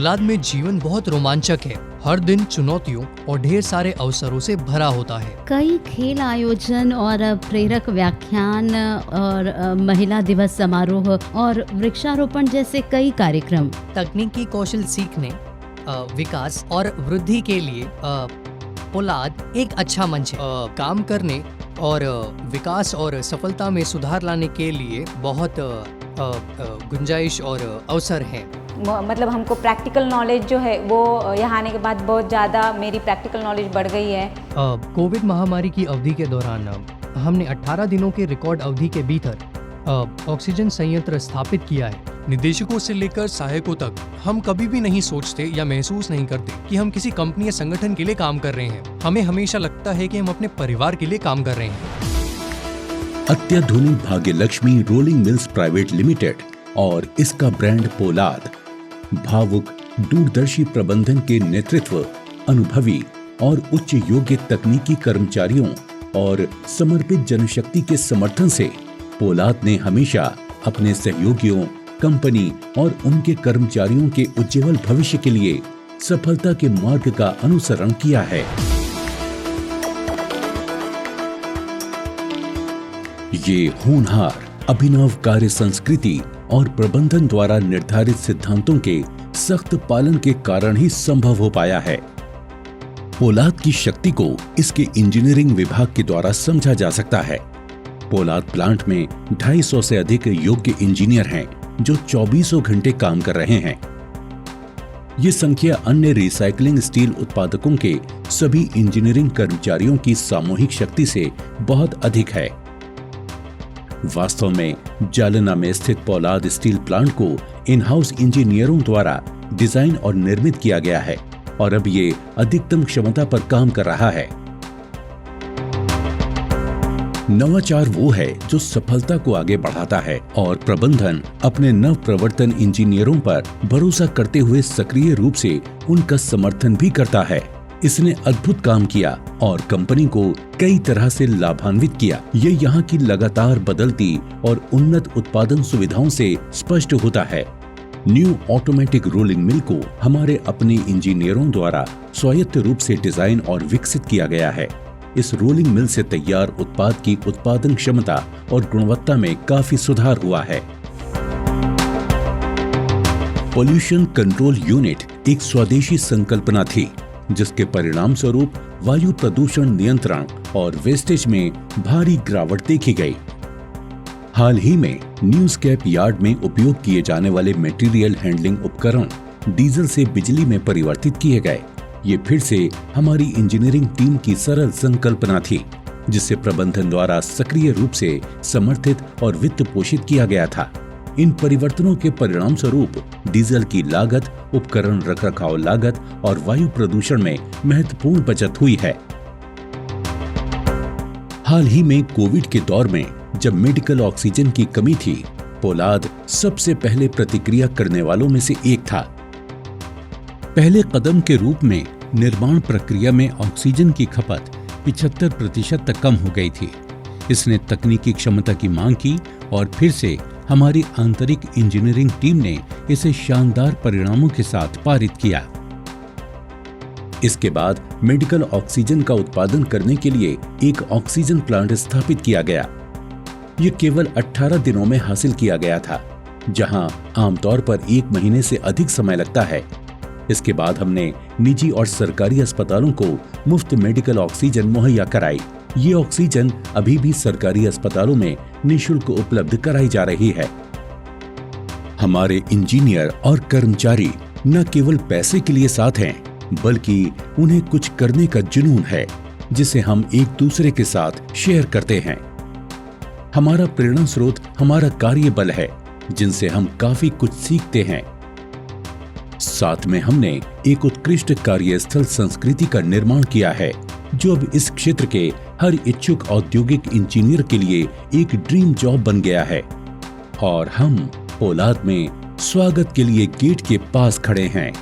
पोलाद में जीवन बहुत रोमांचक है। हर दिन चुनौतियों और ढेर सारे अवसरों से भरा होता है। कई खेल आयोजन और प्रेरक व्याख्यान और महिला दिवस समारोह और वृक्षारोपण जैसे कई कार्यक्रम। तकनीकी कौशल सीखने, विकास और वृद्धि के लिए पोलाद एक अच्छा मंच है। काम करने और विकास और सफलता में सुधार लाने के लिए बहुत गुंजाइश और अवसर हैं। मतलब हमको प्रैक्टिकल नॉलेज जो है वो यहाँ आने के बाद बहुत ज़्यादा मेरी प्रैक्टिकल नॉलेज बढ़ गई है। कोविड महामारी की अवधि के दौरान हमने 18 दिनों के रिकॉर्ड अवधि के भीतर ऑक्सीजन संयंत्र स्थापित किया है। निदेशकों से लेकर सहायकों तक हम कभी भी नहीं सोचते या महसूस नहीं करते कि हम किसी कंपनी या संगठन के लिए काम कर रहे हैं। हमें हमेशा लगता है कि हम अपने परिवार के लिए काम कर रहे हैं। अत्याधुनिक Bhagyalakshmi rolling mills private limited और इसका ब्रांड पोलाद भावुक दूरदर्शी प्रबंधन के नेतृत्व, अनुभवी और उच्च योग्य तकनीकी कर्मचारियों और समर्पित जनशक्ति के समर्थन से पोलाद ने हमेशा अपने सहयोगियों, कंपनी और उनके कर्मचारियों के उज्जवल भविष्य के लिए सफलता के मार्ग का अनुसरण किया है। ये होनहार, अभिनव कार्य संस्कृति और प्रबंधन द्वारा निर्धारित सिद्धांतों के सख्त पालन के कारण ही संभव हो पाया है। पोलाद की शक्ति को इसके इंजीनियरिंग विभाग के द्वारा समझा जा सकता है। पोलाद प्लांट में 250 से अधिक योग्य इंजीनियर हैं जो 24 घंटे काम कर रहे हैं। ये संख्या अन्य रिसाइकलिंग स्टील उत्पादकों के सभी इंजीनियरिंग कर्मचारियों की सामूहिक शक्ति से बहुत अधिक है। वास्तव में जालना में स्थित पोलाद स्टील प्लांट को इन हाउस इंजीनियरों द्वारा डिजाइन और निर्मित किया गया है और अब ये अधिकतम क्षमता पर काम कर रहा है। नवाचार वो है जो सफलता को आगे बढ़ाता है और प्रबंधन अपने नव प्रवर्तन इंजीनियरों पर भरोसा करते हुए सक्रिय रूप से उनका समर्थन भी करता है। इसने अद्भुत काम किया और कंपनी को कई तरह से लाभान्वित किया। ये यहाँ की लगातार बदलती और उन्नत उत्पादन सुविधाओं से स्पष्ट होता है। न्यू ऑटोमेटिक रोलिंग मिल को हमारे अपने इंजीनियरों द्वारा स्वायत्त रूप से डिजाइन और विकसित किया गया है। इस रोलिंग मिल से तैयार उत्पाद की उत्पादन क्षमता और गुणवत्ता में काफी सुधार हुआ है। पॉल्यूशन कंट्रोल यूनिट एक स्वदेशी संकल्पना थी जिसके परिणाम स्वरूप वायु प्रदूषण नियंत्रण और वेस्टेज में भारी गिरावट देखी गई। हाल ही में न्यू स्क्रैप यार्ड में उपयोग किए जाने वाले मटेरियल हैंडलिंग उपकरण डीजल से बिजली में परिवर्तित किए गए। ये फिर से हमारी इंजीनियरिंग टीम की सरल संकल्पना थी जिसे प्रबंधन द्वारा सक्रिय रूप से समर्थित और वित्त पोषित किया गया था। इन परिवर्तनों के परिणाम स्वरूप डीजल की लागत, उपकरण रखरखाव लागत और वायु प्रदूषण में महत्वपूर्ण बचत हुई है। हाल ही में कोविड के दौर में जब मेडिकल ऑक्सीजन की कमी थी, पोलाद सबसे पहले प्रतिक्रिया करने वालों में से एक था। पहले कदम के रूप में निर्माण प्रक्रिया में ऑक्सीजन की खपत 75% तक कम हो गई थी। इसने तकनीकी क्षमता की मांग की और फिर से हमारी आंतरिक इंजीनियरिंग टीम ने इसे शानदार परिणामों के साथ पारित किया। इसके बाद मेडिकल ऑक्सीजन का उत्पादन करने के लिए एक ऑक्सीजन प्लांट स्थापित किया गया। ये केवल 18 दिनों में हासिल किया गया था, जहां आमतौर पर 1 महीने से अधिक समय लगता है। इसके बाद हमने निजी और सरकारी अस्पतालों को मुफ्त मेडिकल ऑक्सीजन मुहैया कराई। ये ऑक्सीजन अभी भी सरकारी अस्पतालों में निःशुल्क उपलब्ध कराई जा रही है। हमारे इंजीनियर और कर्मचारी न केवल पैसे के लिए साथ हैं, बल्कि उन्हें कुछ करने का जुनून है जिसे हम एक दूसरे के साथ शेयर करते हैं। हमारा प्रेरणा स्रोत हमारा कार्य बल है जिनसे हम काफी कुछ सीखते हैं। साथ में हमने एक उत्कृष्ट कार्यस्थल संस्कृति का निर्माण किया है जो अब इस क्षेत्र के हर इच्छुक औद्योगिक इंजीनियर के लिए एक ड्रीम जॉब बन गया है और हम पोलाद में स्वागत के लिए गेट के पास खड़े हैं।